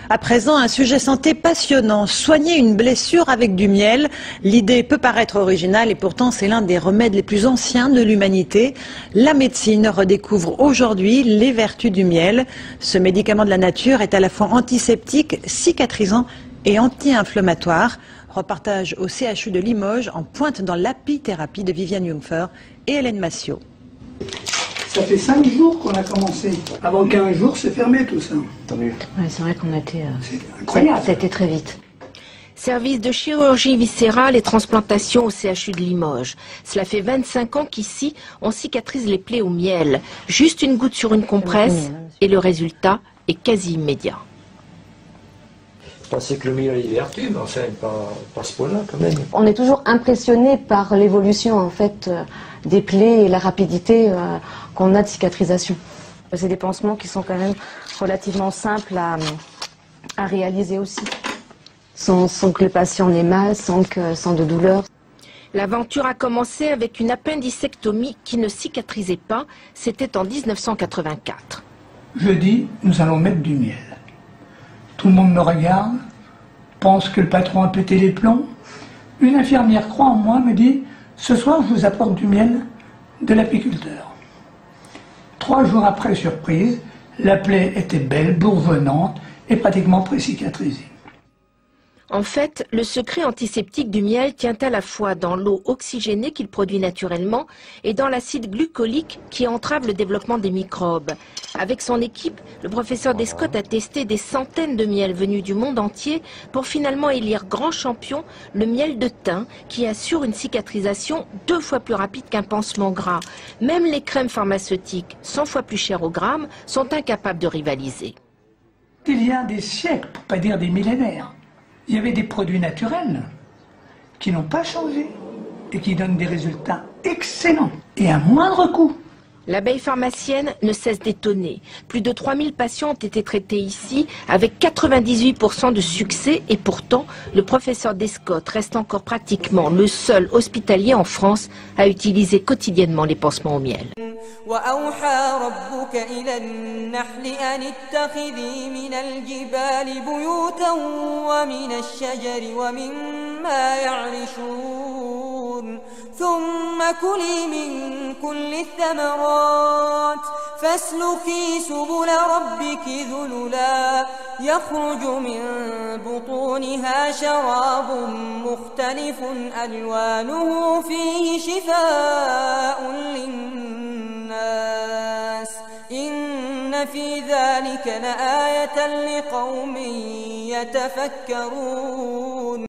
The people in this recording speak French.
À présent, un sujet santé passionnant. Soigner une blessure avec du miel. L'idée peut paraître originale et pourtant c'est l'un des remèdes les plus anciens de l'humanité. La médecine redécouvre aujourd'hui les vertus du miel. Ce médicament de la nature est à la fois antiseptique, cicatrisant et anti-inflammatoire. Reportage au CHU de Limoges en pointe dans l'apithérapie de Viviane Jungfer et Hélène Massiot. Ça fait 5 jours qu'on a commencé. Avant 15 jours, c'est fermé tout ça. Tant mieux. Ouais, c'est vrai qu'on a été... C'est incroyable. Ça a été très vite. Service de chirurgie viscérale et transplantation au CHU de Limoges. Cela fait 25 ans qu'ici, on cicatrise les plaies au miel. Juste une goutte sur une compresse et le résultat est quasi immédiat. Je pensais que le miel avait des vertus, mais enfin, pas ce point-là quand même. On est toujours impressionné par l'évolution en fait des plaies et la rapidité qu'on a de cicatrisation. C'est des pansements qui sont quand même relativement simples à réaliser aussi. Sans que le patient n'ait mal, sans de douleur. L'aventure a commencé avec une appendicectomie qui ne cicatrisait pas. C'était en 1984. Jeudi, nous allons mettre du miel. Tout le monde me regarde, pense que le patron a pété les plombs. Une infirmière croit en moi, me dit « Ce soir, je vous apporte du miel de l'apiculteur. » 3 jours après, surprise, la plaie était belle, bourgeonnante et pratiquement pré-cicatrisée. En fait, le secret antiseptique du miel tient à la fois dans l'eau oxygénée qu'il produit naturellement et dans l'acide glucolique qui entrave le développement des microbes. Avec son équipe, le professeur Descott a testé des centaines de miels venus du monde entier pour finalement élire grand champion le miel de thym qui assure une cicatrisation 2 fois plus rapide qu'un pansement gras. Même les crèmes pharmaceutiques, 100 fois plus chères au gramme, sont incapables de rivaliser. Il y a des siècles, pour pas dire des millénaires, il y avait des produits naturels qui n'ont pas changé et qui donnent des résultats excellents et à moindre coût. L'abeille pharmacienne ne cesse d'étonner. Plus de 3000 patients ont été traités ici avec 98% de succès et pourtant le professeur Descott reste encore pratiquement le seul hospitalier en France à utiliser quotidiennement les pansements au miel. وأوحى ربك إلى النحل أن اتخذي من الجبال بيوتا ومن الشجر ومما يعرشون ثم كلي من كل الثمرات فاسلكي سبل ربك ذللا يخرج من بطونها شراب مختلف ألوانه فيه شفاء للناس إن في ذلك لآية لقوم يتفكرون